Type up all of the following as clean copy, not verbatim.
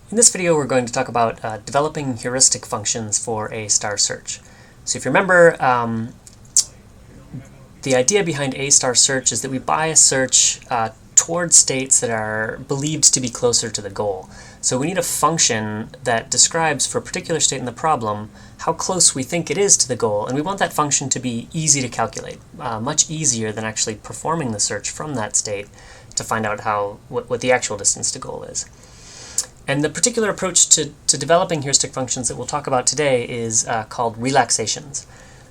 In this video, we're going to talk about developing heuristic functions for a star search. So if you remember, the idea behind a star search is that we bias search towards states that are believed to be closer to the goal. So we need a function that describes for a particular state in the problem how close we think it is to the goal, and we want that function to be easy to calculate, much easier than actually performing the search from that state to find out what the actual distance to goal is. And the particular approach to developing heuristic functions that we'll talk about today is called relaxations.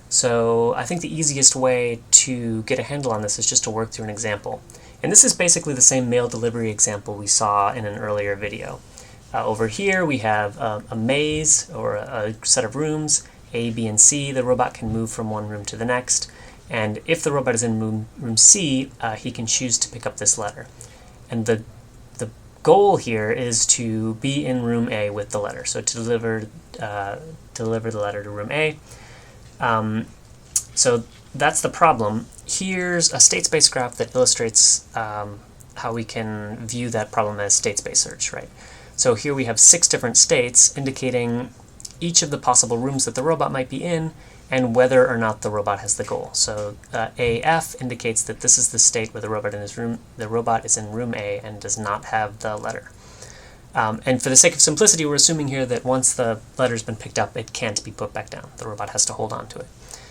So I think the easiest way to get a handle on this is just to work through an example. And this is basically the same mail delivery example we saw in an earlier video. Over here we have a maze, or a set of rooms, A, B, and C. The robot can move from one room to the next. And if the robot is in room C, he can choose to pick up this letter. And the goal here is to be in room A with the letter, so to deliver the letter to room A. So that's the problem. Here's a state space graph that illustrates how we can view that problem as state space search, right? So here we have 6 different states indicating each of the possible rooms that the robot might be in and whether or not the robot has the goal. So AF indicates that this is the state where the robot is in room A and does not have the letter. And for the sake of simplicity, we're assuming here that once the letter's been picked up, it can't be put back down. The robot has to hold on to it.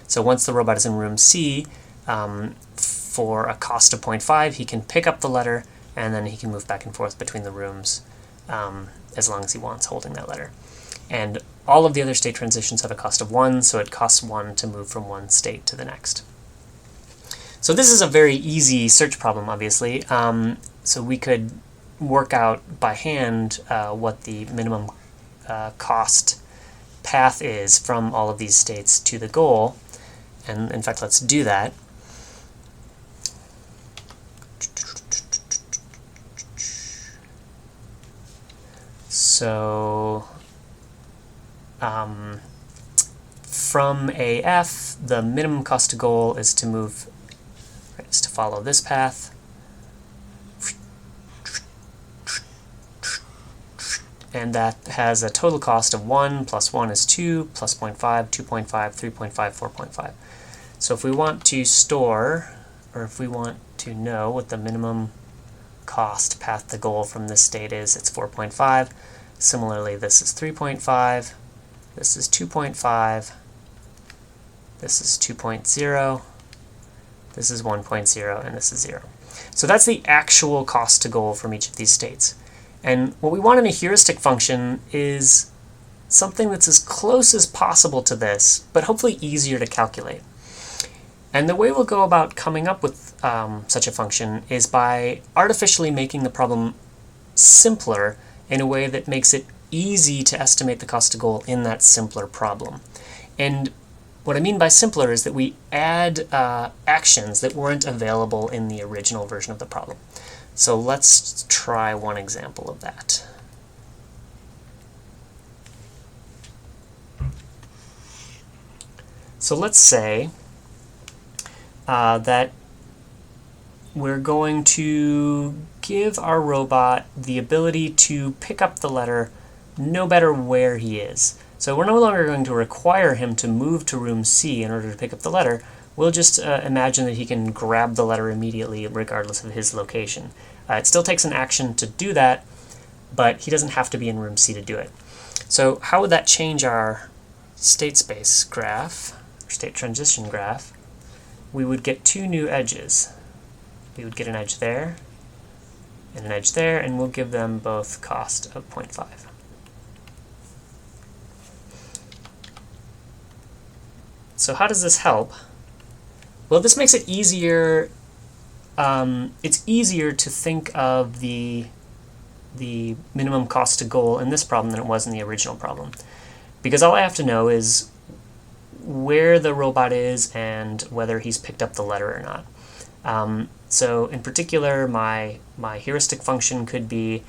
So once the robot is in room C, for a cost of 0.5, he can pick up the letter, and then he can move back and forth between the rooms as long as he wants, holding that letter. And all of the other state transitions have a cost of 1, so it costs 1 to move from one state to the next. So this is a very easy search problem, obviously. So we could work out by hand what the minimum cost path is from all of these states to the goal. And in fact, let's do that. So from AF, the minimum cost to goal is to follow this path. And that has a total cost of 1, plus 1 is 2, plus 0.5, 2.5, 3.5, 4.5. So if we want to store, or if we want to know what the minimum cost path to goal from this state is, it's 4.5. Similarly, this is 3.5, this is 2.5, this is 2.0, this is 1.0, and this is 0. So that's the actual cost to goal from each of these states. And what we want in a heuristic function is something that's as close as possible to this, but hopefully easier to calculate. And the way we'll go about coming up with such a function is by artificially making the problem simpler in a way that makes it easy to estimate the cost to goal in that simpler problem. And what I mean by simpler is that we add actions that weren't available in the original version of the problem. So let's try one example of that. So let's say that we're going to give our robot the ability to pick up the letter no matter where he is. So we're no longer going to require him to move to room C in order to pick up the letter. We'll just imagine that he can grab the letter immediately regardless of his location. It still takes an action to do that, but he doesn't have to be in room C to do it. So how would that change our state space graph, or state transition graph? We would get 2 new edges. We would get an edge there and an edge there, and we'll give them both cost of 0.5. So how does this help? Well, this makes it easier. It's easier to think of the minimum cost to goal in this problem than it was in the original problem, because all I have to know is where the robot is and whether he's picked up the letter or not. So in particular, my heuristic function could be,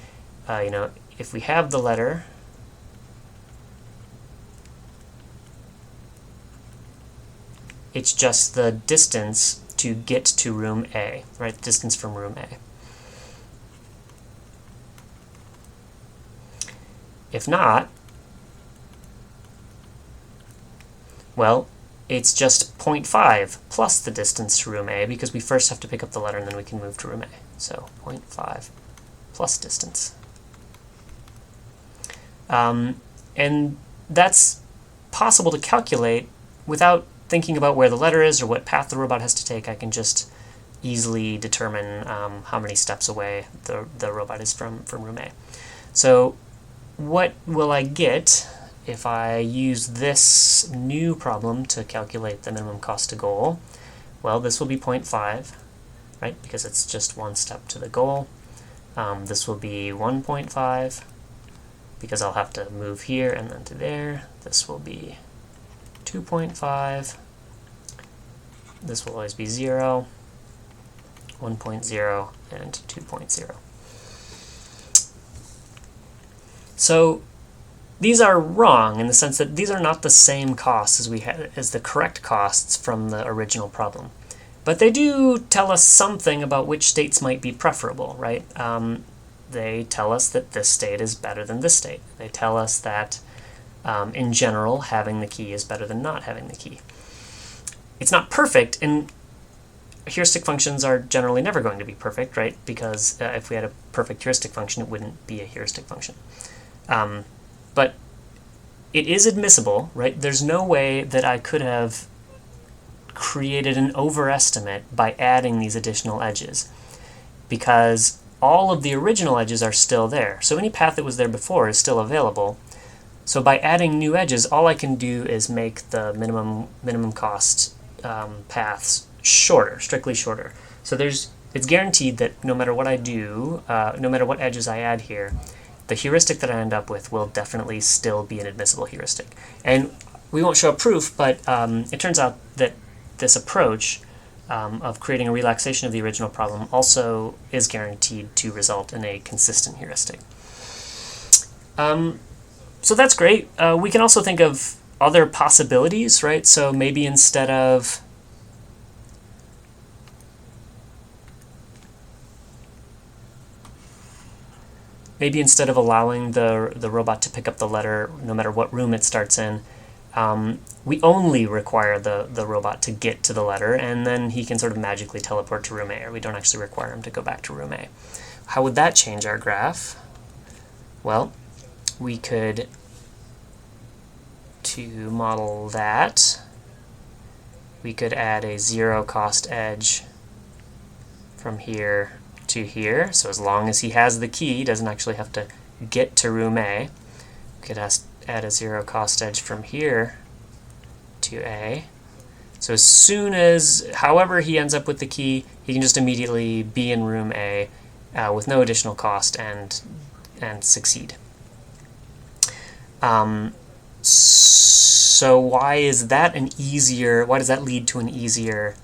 if we have the letter, it's just the distance to get to room A, right? Distance from room A. If not, well, it's just 0.5 plus the distance to room A, because we first have to pick up the letter and then we can move to room A. So 0.5 plus distance. And that's possible to calculate without thinking about where the letter is or what path the robot has to take. I can just easily determine how many steps away the robot is from room A. So what will I get if I use this new problem to calculate the minimum cost to goal? Well, this will be 0.5, right, because it's just one step to the goal. This will be 1.5, because I'll have to move here and then to there. This will be 2.5. This will always be 0, 1.0, and 2.0. So these are wrong in the sense that these are not the same costs as we had as the correct costs from the original problem. But they do tell us something about which states might be preferable, right? They tell us that this state is better than this state. They tell us that, in general, having the key is better than not having the key. It's not perfect, and heuristic functions are generally never going to be perfect, right? Because if we had a perfect heuristic function, it wouldn't be a heuristic function. But it is admissible, right? There's no way that I could have created an overestimate by adding these additional edges, because all of the original edges are still there. So any path that was there before is still available. So by adding new edges, all I can do is make the minimum cost paths shorter, strictly shorter. So it's guaranteed that no matter what I do, no matter what edges I add here, the heuristic that I end up with will definitely still be an admissible heuristic. And we won't show a proof, but it turns out that this approach of creating a relaxation of the original problem also is guaranteed to result in a consistent heuristic. So that's great. We can also think of other possibilities, right? So maybe instead of allowing the robot to pick up the letter no matter what room it starts in, we only require the robot to get to the letter, and then he can sort of magically teleport to room A, or we don't actually require him to go back to room A. How would that change our graph? Well, we could, to model that, we could add a zero cost edge from here to here. So as long as he has the key, he doesn't actually have to get to room A. We could add a zero cost edge from here to A. So as soon as, however he ends up with the key, he can just immediately be in room A with no additional cost and succeed. So why does that lead to an easier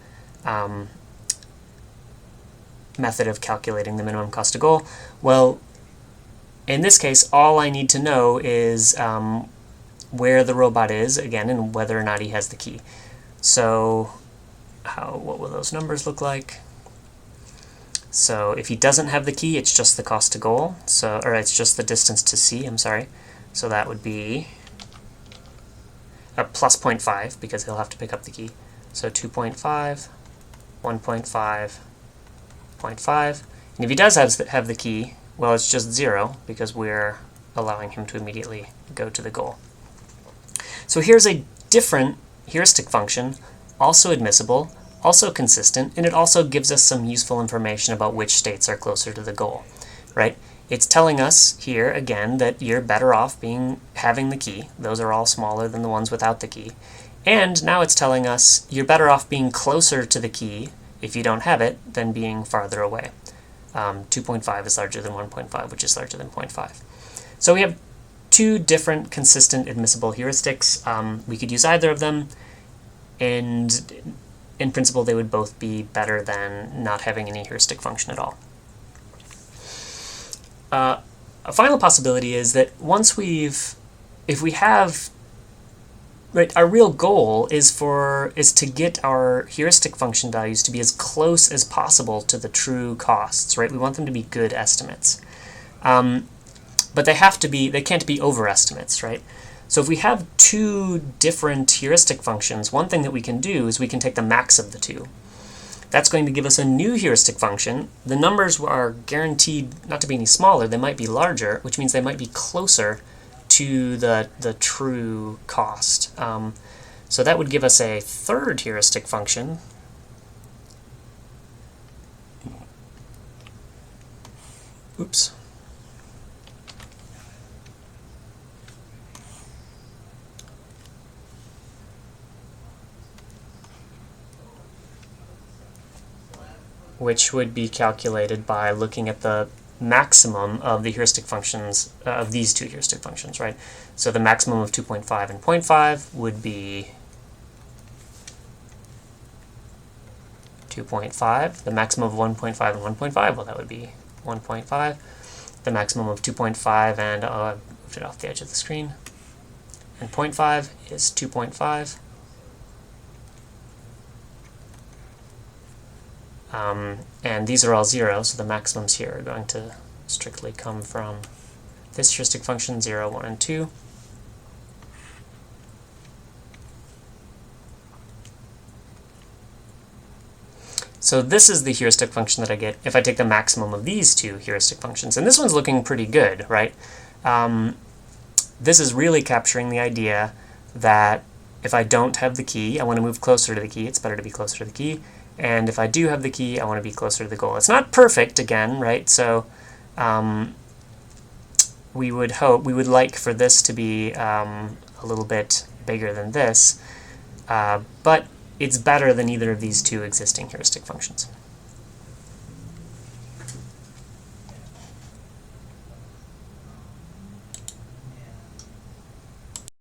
method of calculating the minimum cost to goal? Well, in this case, all I need to know is where the robot is, again, and whether or not he has the key. So what will those numbers look like? So if he doesn't have the key, it's just the cost to goal, or it's just the distance to C, I'm sorry. So that would be plus 0.5, because he'll have to pick up the key. So 2.5, 1.5, 0.5. And if he does have the key, well, it's just 0, because we're allowing him to immediately go to the goal. So here's a different heuristic function, also admissible, also consistent, and it also gives us some useful information about which states are closer to the goal, right? It's telling us here, again, that you're better off having the key. Those are all smaller than the ones without the key. And now it's telling us you're better off being closer to the key if you don't have it than being farther away. 2.5 is larger than 1.5, which is larger than 0.5. So we have two different consistent admissible heuristics. We could use either of them, and in principle they would both be better than not having any heuristic function at all. A final possibility is that our real goal is to get our heuristic function values to be as close as possible to the true costs, right? We want them to be good estimates. but they can't be overestimates, right? So if we have two different heuristic functions, one thing that we can do is we can take the max of the two. That's going to give us a new heuristic function. The numbers are guaranteed not to be any smaller, they might be larger, which means they might be closer to the true cost. So that would give us a third heuristic function. Oops. Which would be calculated by looking at the maximum of the heuristic functions, of these two heuristic functions, right? So the maximum of 2.5 and 0.5 would be 2.5. The maximum of 1.5 and 1.5, well, that would be 1.5. The maximum of 2.5 and, I moved it off the edge of the screen, and 0.5 is 2.5. And these are all 0, so the maximums here are going to strictly come from this heuristic function, 0, 1, and 2. So this is the heuristic function that I get if I take the maximum of these two heuristic functions. And this one's looking pretty good, right? This is really capturing the idea that if I don't have the key, I want to move closer to the key. It's better to be closer to the key. And if I do have the key, I want to be closer to the goal. It's not perfect, again, right? So we would like for this to be a little bit bigger than this, but it's better than either of these two existing heuristic functions.